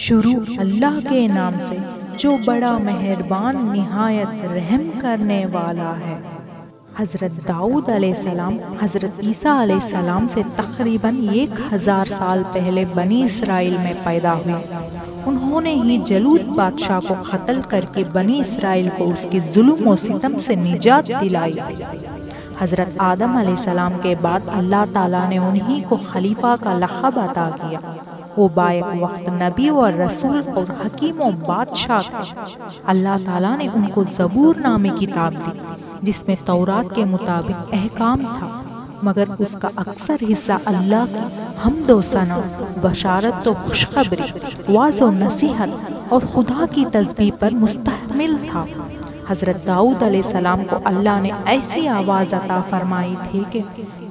شروع اللہ کے نام سے جو بڑا مہربان نہایت رحم کرنے والا ہے۔ حضرت داؤد علیہ السلام حضرت عیسیٰ علیہ السلام سے تقریباً 1000 سال پہلے بنی اسرائیل میں پیدا ہوئے۔ انہوں نے ہی جلود بادشاہ کو قتل کر کے بنی اسرائیل کو اس کے ظلم و ستم سے نجات دلائی تھی۔ حضرت آدم علیہ السلام کے بعد اللہ تعالیٰ نے انہی کو خلیفہ کا لقب عطا کیا۔ وہ بائک وقت نبی و رسول اور حکیم و بادشاہ تھے۔ اللہ تعالیٰ نے ان کو زبور نامی کتاب دی جس میں تورات کے مطابق احکام تھا، مگر اس کا اکثر حصہ اللہ کی حمد و ثنا، بشارت و خوشخبری، وعظ و نصیحت اور خدا کی تسبیح پر مشتمل تھا۔ حضرت داؤد علیہ السلام کو اللہ نے ایسی آواز عطا فرمائی تھی کہ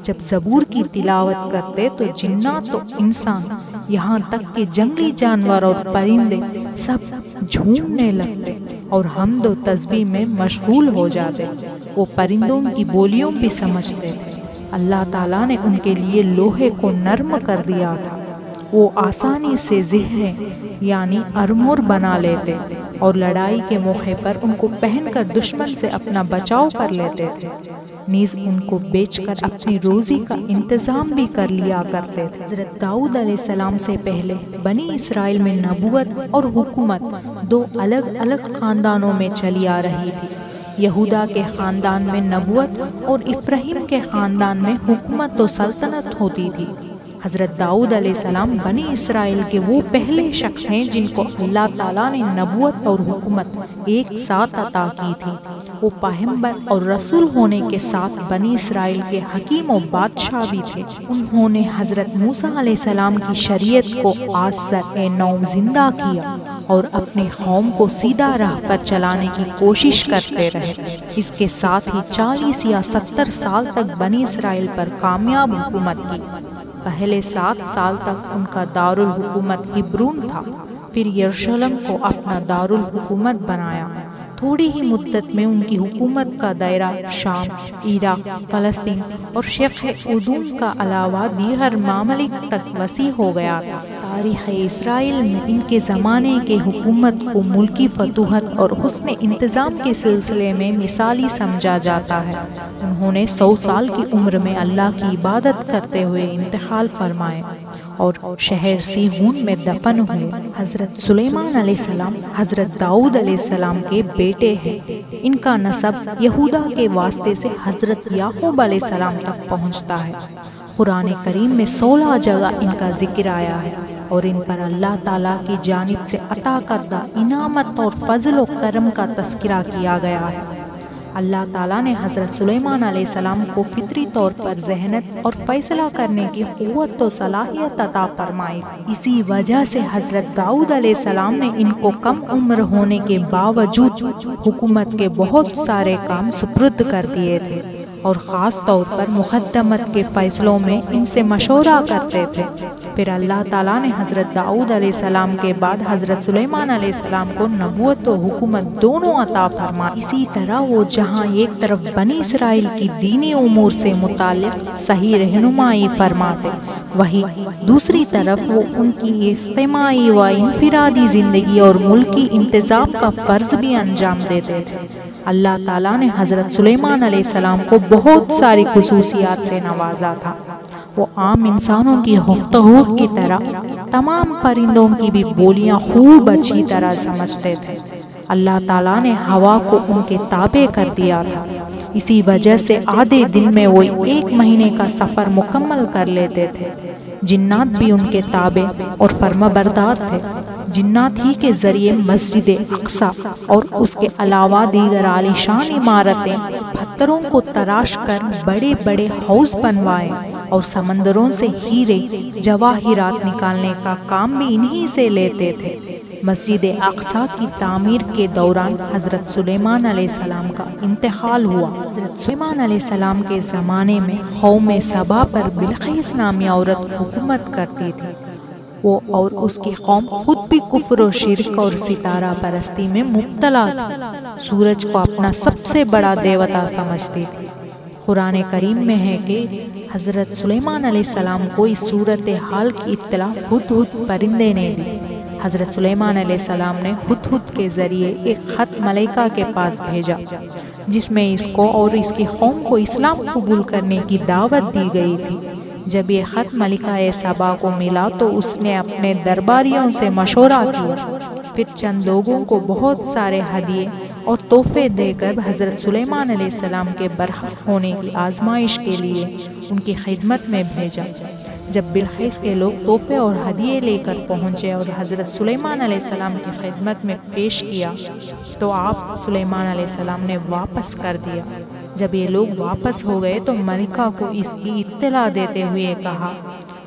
جب زبور کی تلاوت کرتے تو جنات و انسان، یہاں تک کہ جنگلی جانور اور پرندے سب جھومنے لگتے اور حمد و تسبیح میں مشغول ہو جاتے۔ وہ پرندوں کی بولیوں بھی سمجھتے تھے۔ اللہ تعالیٰ نے ان کے لیے لوہے کو نرم کر دیا تھا۔ وہ آسانی سے زہریں یعنی ارمور بنا لیتے اور لڑائی کے موقع پر ان کو پہن کر دشمن سے اپنا بچاؤ کر لیتے تھے، نیز ان کو بیچ کر اپنی روزی کا انتظام بھی کر لیا کرتے تھے۔ حضرت داؤد علیہ السلام سے پہلے بنی اسرائیل میں نبوت اور حکومت دو الگ الگ خاندانوں میں چلی آ رہی تھی۔ یہودا کے خاندان میں نبوت اور افراہیم کے خاندان میں حکومت و سلطنت ہوتی تھی۔ حضرت داؤد علیہ السلام بنی اسرائیل کے وہ پہلے شخص ہیں جن کو اللہ تعالیٰ نے نبوت اور حکومت ایک ساتھ عطا کی تھی۔ وہ پیغمبر اور رسول ہونے کے ساتھ بنی اسرائیل کے حکیم و بادشاہ بھی تھے۔ انہوں نے حضرت موسیٰ علیہ السلام کی شریعت کو آج سر نو زندہ کیا اور اپنی قوم کو سیدھا راہ پر چلانے کی کوشش کرتے رہے۔ اس کے ساتھ ہی 40 یا 70 سال تک بنی اسرائیل پر کامیاب حکومت کی۔ پہلے 7 سال تک ان کا دارالحکومت ہبرون تھا، پھر یروشلم کو اپنا دارالحکومت بنایا۔ تھوڑی ہی مدت میں ان کی حکومت کا دائرہ شام، عراق، فلسطین اور شرق ادوم کا علاوہ دیگر ممالک تک وسیع ہو گیا تھا۔ تاریخ اسرائیل میں ان کے زمانے کے حکومت کو ملکی فتوحت اور حسن انتظام کے سلسلے میں مثالی سمجھا جاتا ہے۔ انہوں نے 100 سال کی عمر میں اللہ کی عبادت کرتے ہوئے انتقال فرمائے اور شہر سیہون میں دفن ہوئے۔ حضرت سلیمان علیہ السلام حضرت داؤد علیہ السلام کے بیٹے ہیں۔ ان کا نسب یہودا کے واسطے سے حضرت یعقوب علیہ السلام تک پہنچتا ہے۔ قرآن کریم میں 16 جگہ ان کا ذکر آیا ہے اور ان پر اللہ تعالیٰ کی جانب سے عطا کردہ انعامت اور فضل و کرم کا تذکرہ کیا گیا ہے۔ اللہ تعالیٰ نے حضرت سلیمان علیہ السلام کو فطری طور پر ذہانت اور فیصلہ کرنے کی قوت و صلاحیت عطا فرمائی۔ اسی وجہ سے حضرت داؤد علیہ السلام نے ان کو کم عمر ہونے کے باوجود حکومت کے بہت سارے کام سپرد کر دیے تھے اور خاص طور پر مقدمت کے فیصلوں میں ان سے مشورہ کرتے تھے۔ پھر اللہ تعالیٰ نے حضرت داؤد علیہ السلام کے بعد حضرت سلیمان علیہ السلام کو نبوت و حکومت دونوں عطا فرمائی۔ اسی طرح وہ جہاں ایک طرف بنی اسرائیل کی دینی امور سے متعلق صحیح رہنمائی فرماتے، وہی دوسری طرف وہ ان کی اجتماعی و انفرادی زندگی اور ملکی انتظام کا فرض بھی انجام دیتے تھے۔ اللہ تعالیٰ نے حضرت سلیمان علیہ السلام کو بہت ساری خصوصیات سے نوازا تھا۔ وہ عام انسانوں کی گفتگو کی طرح تمام پرندوں کی بھی بولیاں خوب اچھی طرح سمجھتے تھے۔ اللہ تعالیٰ نے ہوا کو ان کے تابع کر دیا تھا، اسی وجہ سے آدھے دن میں وہ 1 مہینے کا سفر مکمل کر لیتے تھے۔ جنات بھی ان کے تابع اور فرمانبردار تھے۔ جنات ہی کے ذریعے مسجد اقصیٰ اور اس کے علاوہ دیگر عالیشان عمارتیں پتھروں کو تراش کر بڑے بڑے حوض بنوائے اور سمندروں سے ہیرے جواہرات نکالنے کا کام بھی انہی سے لیتے تھے۔ مسجد اقصیٰ کی تعمیر کے دوران حضرت سلیمان علیہ السلام کا انتقال ہوا۔ حضرت سلیمان علیہ السلام کے زمانے میں قوم سبا پر بلقیس نامی عورت حکومت کرتی تھی۔ وہ اور اس کی قوم خود بھی کفر و شرک اور ستارہ پرستی میں مبتلا تھی۔ سورج کو اپنا سب سے بڑا دیوتا سمجھتی تھی۔ قرآن کریم میں ہے کہ حضرت سلیمان علیہ السلام کو اس صورتحال کی اطلاع ہدہد پرندے نے دی۔ حضرت سلیمان علیہ السلام نے ہدہد کے ذریعے ایک خط ملائکہ کے پاس بھیجا جس میں اس کو اور اس کی قوم کو اسلام قبول کرنے کی دعوت دی گئی تھی۔ جب یہ خط ملکہ سبا کو ملا تو اس نے اپنے درباریوں سے مشورہ کیا، پھر چند لوگوں کو بہت سارے ہدیے اور تحفے دے کر حضرت سلیمان علیہ السلام کے برحق ہونے کی آزمائش کے لیے ان کی خدمت میں بھیجا۔ جب بلقیس کے لوگ تحفے اور ہدیے لے کر پہنچے اور حضرت سلیمان علیہ السلام کی خدمت میں پیش کیا تو آپ سلیمان علیہ السلام نے واپس کر دیا۔ جب یہ لوگ واپس ہو گئے تو ملکہ کو اس کی اطلاع دیتے ہوئے کہا،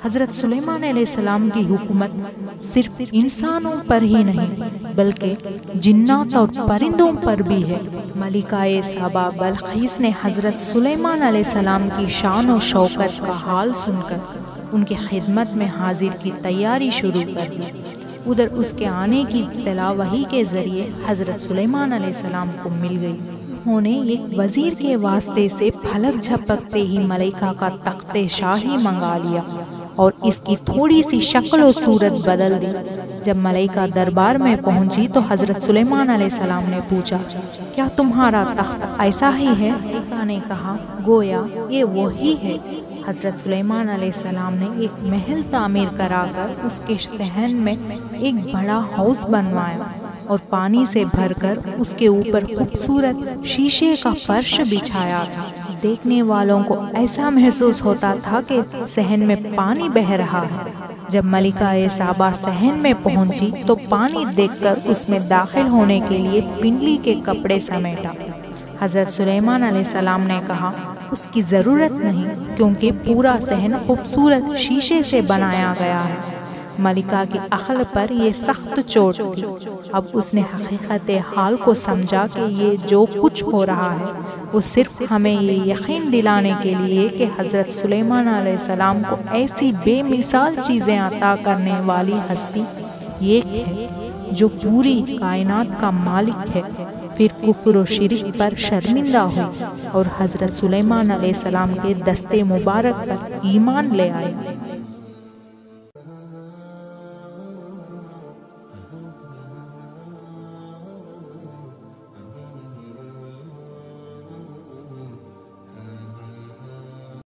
حضرت سلیمان علیہ السلام کی حکومت صرف انسانوں پر ہی نہیں بلکہ جنات اور پرندوں پر بھی ہے۔ ملکہ سبا بلقیس نے حضرت سلیمان علیہ السلام کی شان و شوکت کا حال سن کر ان کی خدمت میں حاضر کی تیاری شروع کر دی۔ ادھر اس کے آنے کی اطلاع وحی کے ذریعے حضرت سلیمان علیہ السلام کو مل گئی۔ انہوں نے ایک وزیر کے واسطے سے پھلک جھپکتے ہی ملائکہ کا تخت شاہی منگا لیا اور اس کی تھوڑی سی شکل و صورت بدل دی۔ جب ملائکہ دربار میں پہنچی تو حضرت سلیمان علیہ السلام نے پوچھا، کیا تمہارا تخت ایسا ہی ہے؟ ملائکہ نے کہا، گویا یہ وہی ہے۔ حضرت سلیمان علیہ السلام نے ایک محل تعمیر کرا کر اس کے صحن میں ایک بڑا ہاؤس بنوایا اور پانی سے بھر کر اس کے اوپر خوبصورت شیشے کا فرش بچھایا تھا۔ دیکھنے والوں کو ایسا محسوس ہوتا تھا کہ صحن میں پانی بہہ رہا ہے۔ جب ملکہ سبا صحن میں پہنچی تو پانی دیکھ کر اس میں داخل ہونے کے لیے پنڈلی کے کپڑے سمیٹا۔ حضرت سلیمان علیہ السلام نے کہا، اس کی ضرورت نہیں کیونکہ پورا صحن خوبصورت شیشے سے بنایا گیا ہے۔ ملکہ کی عقل پر یہ سخت چوٹ تھی۔ اب اس نے حقیقت حال کو سمجھا کہ یہ جو کچھ ہو رہا ہے وہ صرف ہمیں یہ یقین دلانے کے لیے کہ حضرت سلیمان علیہ السلام کو ایسی بے مثال چیزیں عطا کرنے والی ہستی ایک ہے جو پوری کائنات کا مالک ہے۔ پھر کفر و شرک پر شرمندہ ہوئی اور حضرت سلیمان علیہ السلام کے دستے مبارک پر ایمان لے آئے۔